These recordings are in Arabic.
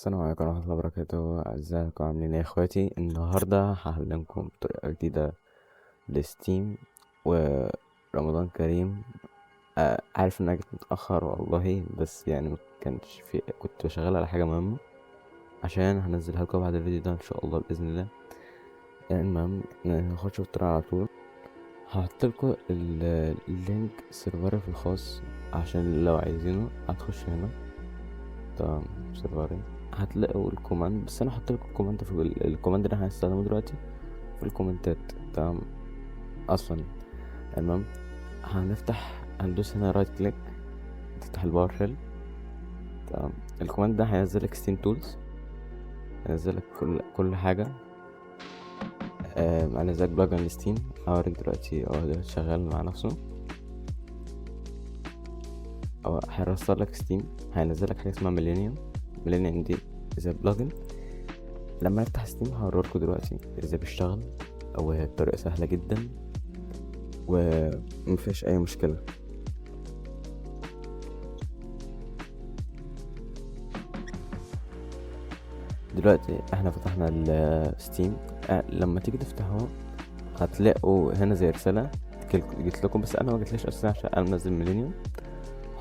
السلام عليكم ورحمة الله وبركاته. ازيكم عاملين ايه يا اخواتي؟ النهاردة هعلمكم طريقة جديدة لستيم ورمضان كريم. عارف انها جت متأخر والله، بس يعني مكانش في، كنت شغال على حاجة مهمة عشان هنزلها لكم بعد الفيديو ده ان شاء الله بإذن الله. يعني المهم نخش في الطريقة على طول. هحطلكوا اللينك السيرفر في الخاص عشان لو عايزينه هتخش هنا. تمام، سيرفرين هتلاقوا الكوماند، بس انا هحط لكم الكوماند في الكوماند اللي احنا هنستخدمه دلوقتي في الكومنتات. تمام اصلا. المهم هندوس هنا رايت كليك، تفتح الباور شيل. تمام، الكوماند ده هينزلك ستيم تولز، هينزلك كل حاجه. هينزلك بلجن لستيم، هوريك دلوقتي اهو ده شغال مع نفسه. او هيرسل لك ستيم، هينزلك حاجه اسمها ميلينيوم دي زي بلجن. لما افتح ستيم هوريلكوا دلوقتي ازاي بيشتغل، او هي الطريقه سهله جدا ومفيش اي مشكله. دلوقتي احنا فتحنا الستيم. لما تيجي تفتحوه هتلاقوا هنا زي رساله جت لكم، بس انا ما جتليش اصلا عشان انا منزل ميلينيوم.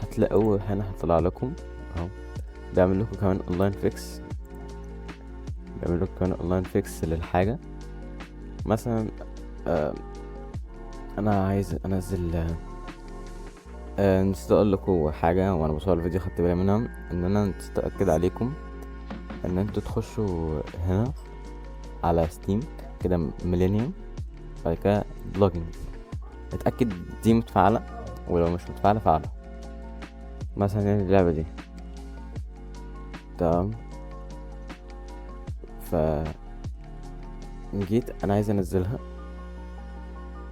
هتلاقوا هنا هطلع لكم اهو، بيعمل لكم كمان اونلاين فيكس للحاجه. مثلا آه انا عايز انزل، نسيت اقول لكم حاجه وانا بصور الفيديو، خدت بالي منها ان انا نسيت اكد عليكم ان انتوا تخشوا هنا على ستيم كده ميلينيوم، بعد كده بلوجن، اتاكد دي متفعله، ولو مش متفعله فعلا. مثلا يعني اللعبه دي. تمام، ف جيت انا عايز انزلها.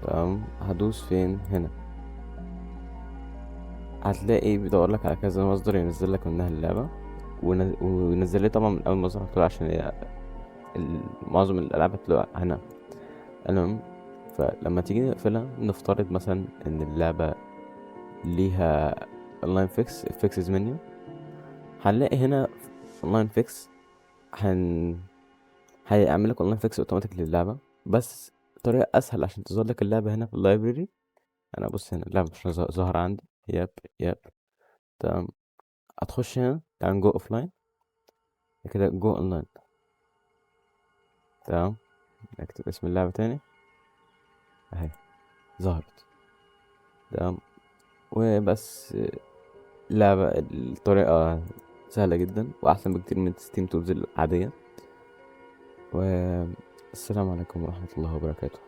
تمام، هدوس فين هنا، هتلاقي بيدور لك على كذا مصدر ينزل لك منها اللعبه، وينزل لي طبعا من اول مصدر هتطلع عشان هي معظم الالعاب هتلاقيها هنا. المهم، فلما تيجي نقفلها نفترض مثلا ان اللعبه ليها اونلاين فيكسز منيو، هنلاقي هنا اونلاين فيكس. هن هيعمل لك اونلاين فيكس اوتوماتيك للعبه، بس طريقه اسهل عشان تظهر لك اللعبه هنا في اللايبرري. انا بص هنا اللعبه مش ظاهره عندي. ياب ياب. تمام، هتخش هنا، تعال جو اوف لاين كده، جو اونلاين. تمام، اكتب اسم اللعبه تاني اهي، ظهرت. تمام، وبس. لعبة الطريقة سهلة جدا وأحسن بكتير من ستيم تولز العادية. والسلام عليكم ورحمة الله وبركاته.